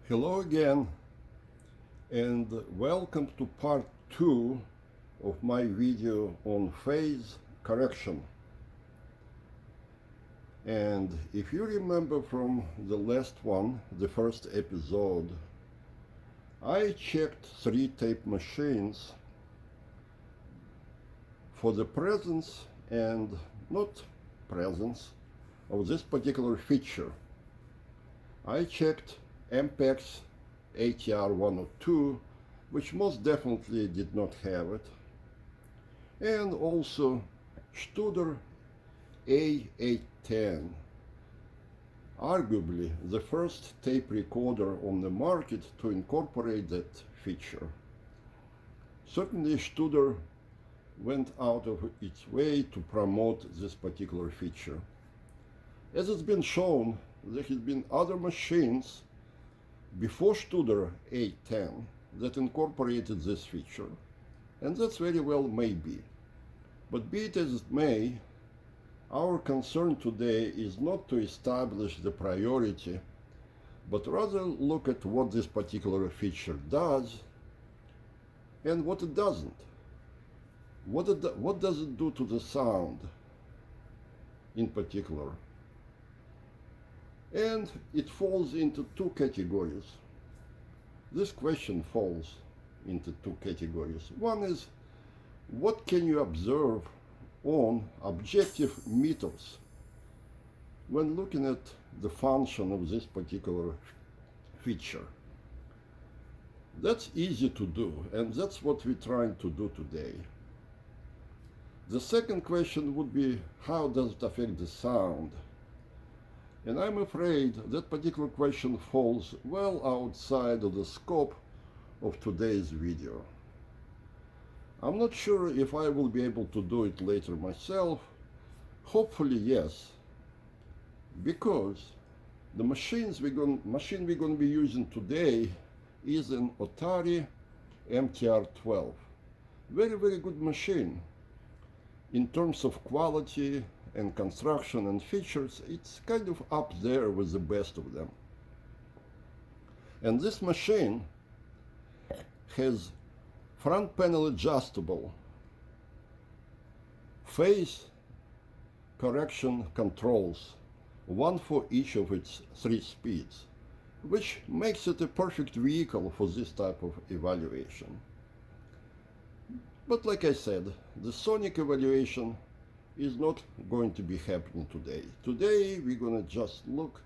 Hello again, and welcome to part 2 of my video on phase correction. And if you remember from the last one, the first episode, I checked 3 tape machines for the presence and not presence of this particular feature. I checked MPEX ATR-12, which most definitely did not have it, and also Studer A810, arguably the first tape recorder on the market to incorporate that feature. Certainly Studer went out of its way to promote this particular feature. As it's been shown, there have been other machines before Studer A10 that incorporated this feature, and that's very well may be. But be it as it may, our concern today is not to establish the priority, but rather look at what this particular feature does and what it doesn't. What does it do to the sound in particular? And it falls into 2 categories. This question falls into 2 categories. One is, what can you observe on objective meters when looking at the function of this particular feature? That's easy to do, and that's what we're trying to do today. The second question would be, how does it affect the sound? And I'm afraid that particular question falls well outside of the scope of today's video. I'm not sure if I will be able to do it later myself. Hopefully yes, because the machine we're going to be using today is an Otari MTR-12. Very, very good machine. In terms of quality and construction and features, it's kind of up there with the best of them. And this machine has front panel adjustable phase correction controls, one for each of its 3 speeds, which makes it a perfect vehicle for this type of evaluation. But like I said, the sonic evaluation is not going to be happening today. Today we're going to just look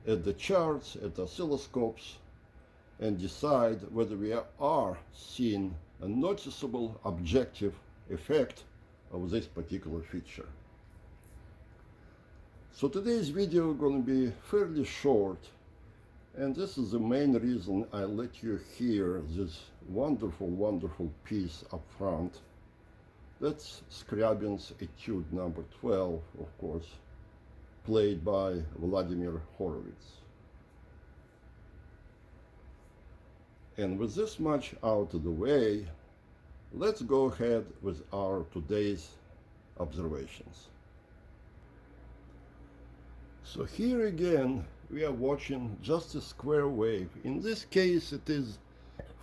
at the charts, at oscilloscopes, and decide whether we are seeing a noticeable objective effect of this particular feature. So today's video is going to be fairly short, and this is the main reason I let you hear this wonderful, wonderful piece up front. That's Scriabin's Etude number 12, of course, played by Vladimir Horowitz. And with this much out of the way, let's go ahead with our today's observations. So here again, we are watching just a square wave. In this case, it is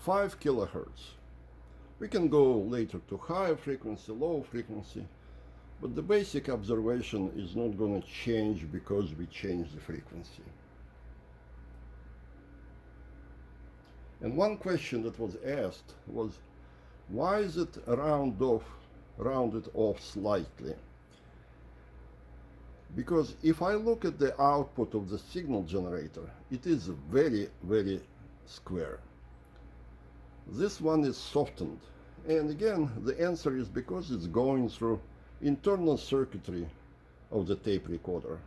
5 kilohertz. We can go later to higher frequency, low frequency, but the basic observation is not going to change because we change the frequency. And one question that was asked was, why is it rounded off slightly? Because if I look at the output of the signal generator, it is very, very square. This one is softened. And again, the answer is because it's going through internal circuitry of the tape recorder.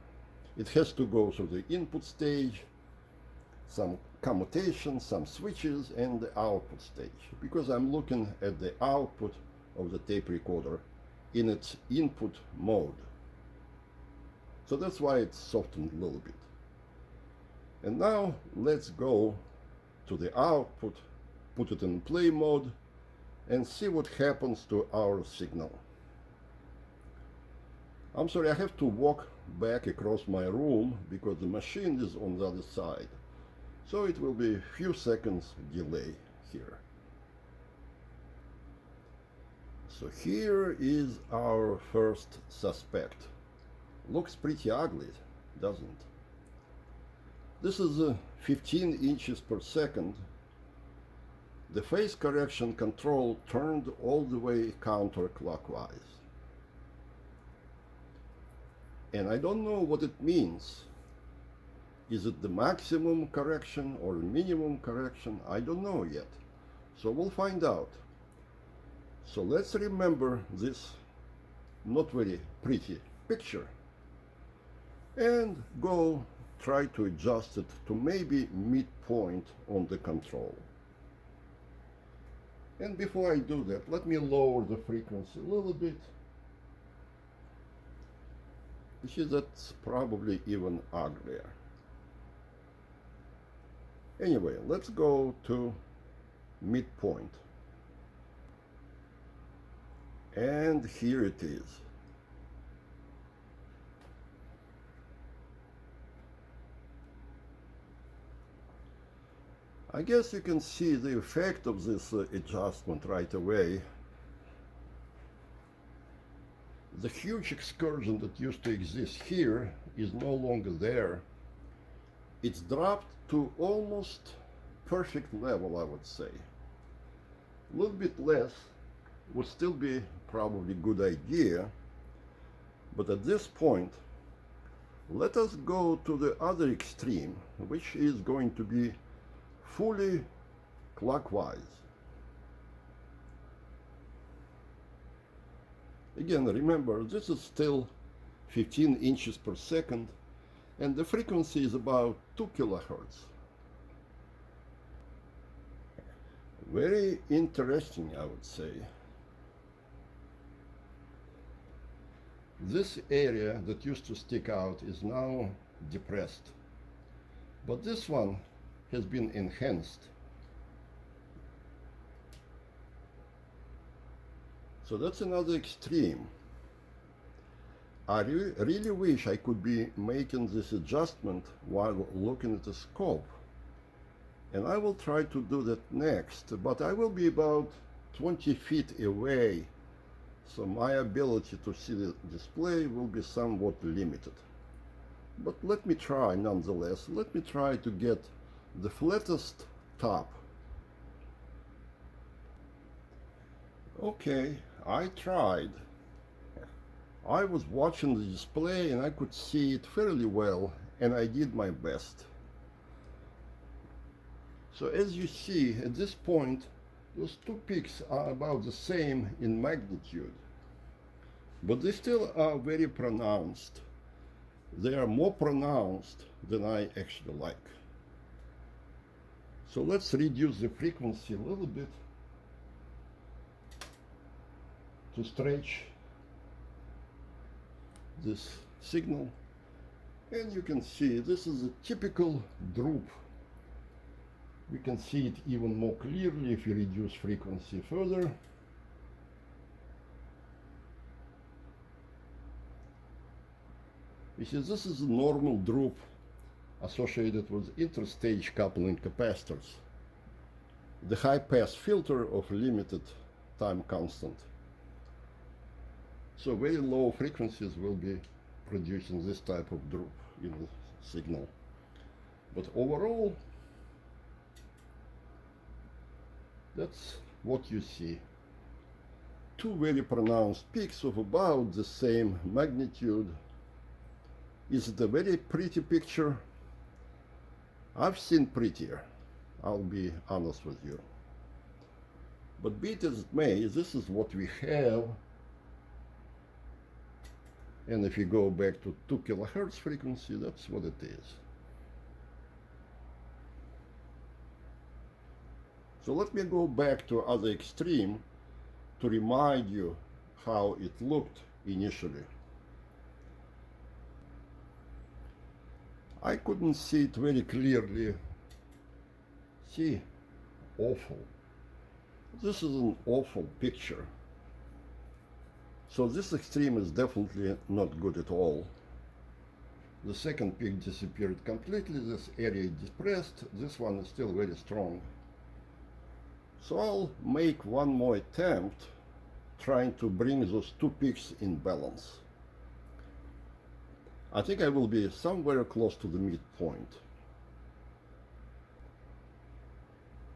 It has to go through the input stage, some commutation, some switches, and the output stage, because I'm looking at the output of the tape recorder in its input mode. So that's why it's softened a little bit. And now let's go to the output, put it in play mode, and see what happens to our signal. I'm sorry, I have to walk back across my room because the machine is on the other side. So it will be a few seconds delay here. So here is our first suspect. Looks pretty ugly, doesn't it? This is 15 inches per second. The phase correction control turned all the way counterclockwise. And I don't know what it means. Is it the maximum correction or minimum correction? I don't know yet. So we'll find out. So let's remember this not very pretty picture and go try to adjust it to maybe midpoint on the control. And before I do that, let me lower the frequency a little bit. You see, that's probably even uglier. Anyway, let's go to midpoint. And here it is. I guess you can see the effect of this adjustment right away. The huge excursion that used to exist here is no longer there. It's dropped to almost perfect level, I would say. A little bit less would still be probably a good idea, but at this point, let us go to the other extreme, which is going to be fully clockwise. Again, remember, this is still 15 inches per second, and the frequency is about 2 kilohertz. Very interesting, I would say. This area that used to stick out is now depressed, but this one has been enhanced. So that's another extreme. I really wish I could be making this adjustment while looking at the scope. And I will try to do that next, but I will be about 20 feet away, so my ability to see the display will be somewhat limited. But let me try nonetheless. Let me try to get the flattest top. Okay, I tried. I was watching the display and I could see it fairly well, and I did my best. So as you see, at this point, those two peaks are about the same in magnitude, but they still are very pronounced. They are more pronounced than I actually like. So let's reduce the frequency a little bit to stretch this signal. And you can see this is a typical droop. We can see it even more clearly if we reduce frequency further. You see, this is a normal droop associated with interstage coupling capacitors, the high-pass filter of limited time constant. So very low frequencies will be producing this type of droop in the signal. But overall, that's what you see. Two very pronounced peaks of about the same magnitude. Is it a very pretty picture? I've seen prettier, I'll be honest with you. But be it as it may, this is what we have. And if you go back to 2 kilohertz frequency, that's what it is. So let me go back to other extreme to remind you how it looked initially. I couldn't see it very clearly. See, awful. This is an awful picture. So this extreme is definitely not good at all. The second peak disappeared completely, this area is depressed, this one is still very strong. So I'll make one more attempt trying to bring those two peaks in balance. I think I will be somewhere close to the midpoint.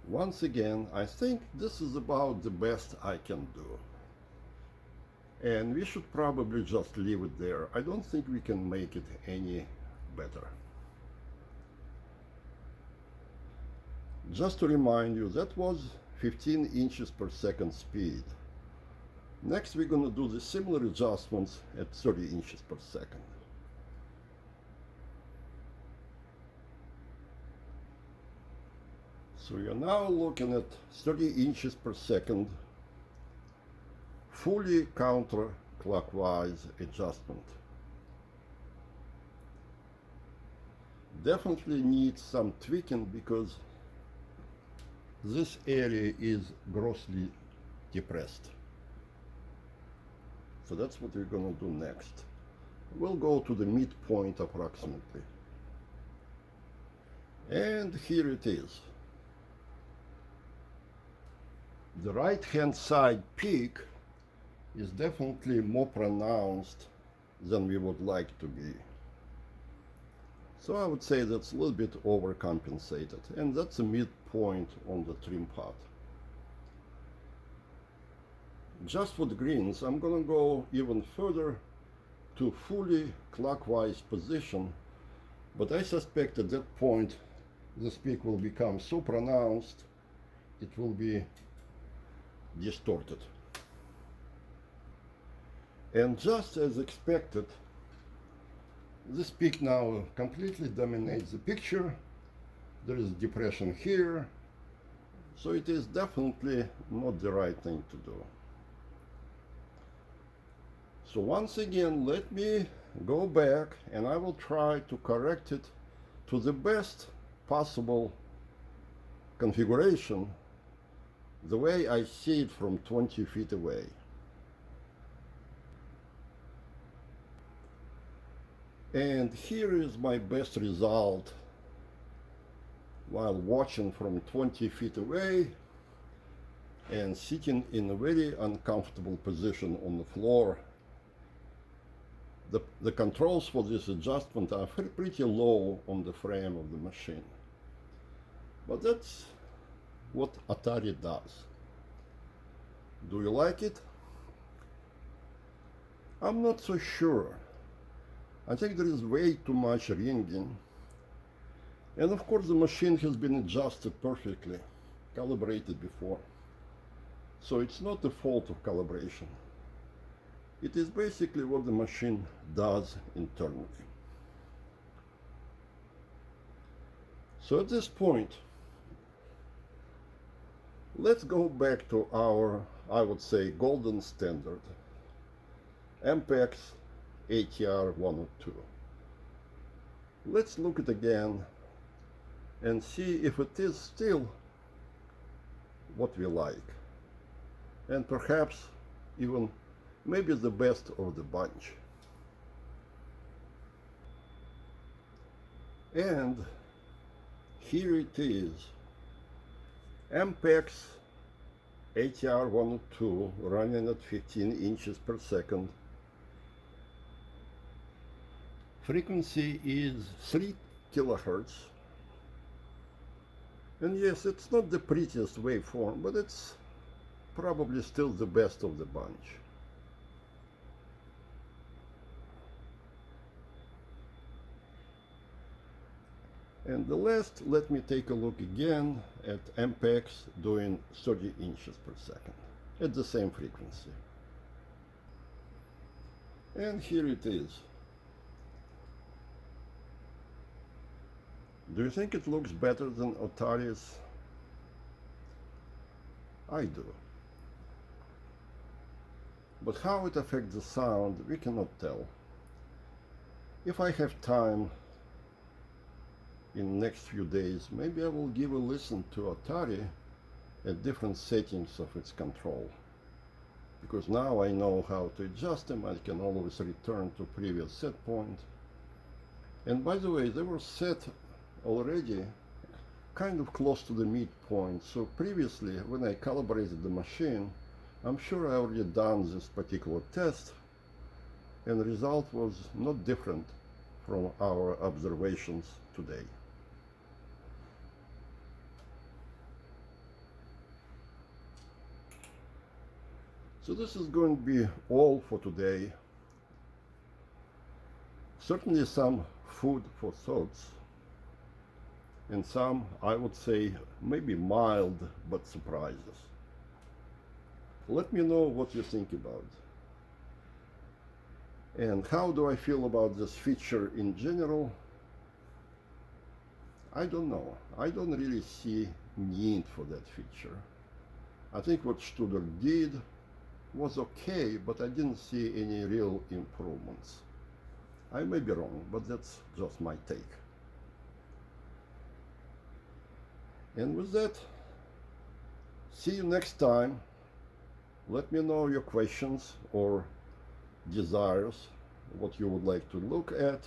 Once again, I think this is about the best I can do. And we should probably just leave it there. I don't think we can make it any better. Just to remind you, that was 15 inches per second speed. Next, we're going to do the similar adjustments at 30 inches per second. So you're now looking at 30 inches per second, fully counterclockwise adjustment. Definitely needs some tweaking because this area is grossly depressed. So that's what we're going to do next. We'll go to the midpoint approximately. And here it is. The right-hand side peak is definitely more pronounced than we would like to be. So I would say that's a little bit overcompensated, and that's a midpoint on the trim pot. Just for the greens, I'm going to go even further to fully clockwise position, but I suspect at that point this peak will become so pronounced it will be distorted. And just as expected, this peak now completely dominates the picture. There is depression here, so it is definitely not the right thing to do. So once again, let me go back and I will try to correct it to the best possible configuration, the way I see it from 20 feet away. And here is my best result while watching from 20 feet away and sitting in a very uncomfortable position on the floor. The controls for this adjustment are pretty low on the frame of the machine. But that's what Otari does. Do you like it? I'm not so sure. I think there is way too much ringing. And of course the machine has been adjusted perfectly, calibrated before. So it's not the fault of calibration. It is basically what the machine does internally. So at this point, let's go back to our, I would say, golden standard, MPEX ATR-12. Let's look at it again and see if it is still what we like, and perhaps even maybe the best of the bunch. And here it is, MPEX ATR-12 running at 15 inches per second. Frequency is 3 kilohertz. And yes, it's not the prettiest waveform, but it's probably still the best of the bunch. And the last, let me take a look again at MPEX doing 30 inches per second at the same frequency. And here it is. Do you think it looks better than Otari's? I do. But how it affects the sound, we cannot tell. If I have time in the next few days, maybe I will give a listen to Otari at different settings of its control. Because now I know how to adjust them, I can always return to previous set point. And by the way, they were set already kind of close to the midpoint. So previously, when I calibrated the machine, I'm sure I already done this particular test, and the result was not different from our observations today. So this is going to be all for today. Certainly some food for thoughts, and some, I would say, maybe mild but surprises. Let me know what you think about it. And how do I feel about this feature in general? I don't know. I don't really see need for that feature. I think what Studer did was okay, but I didn't see any real improvements. I may be wrong, but that's just my take. And with that, see you next time. Let me know your questions or desires, what you would like to look at.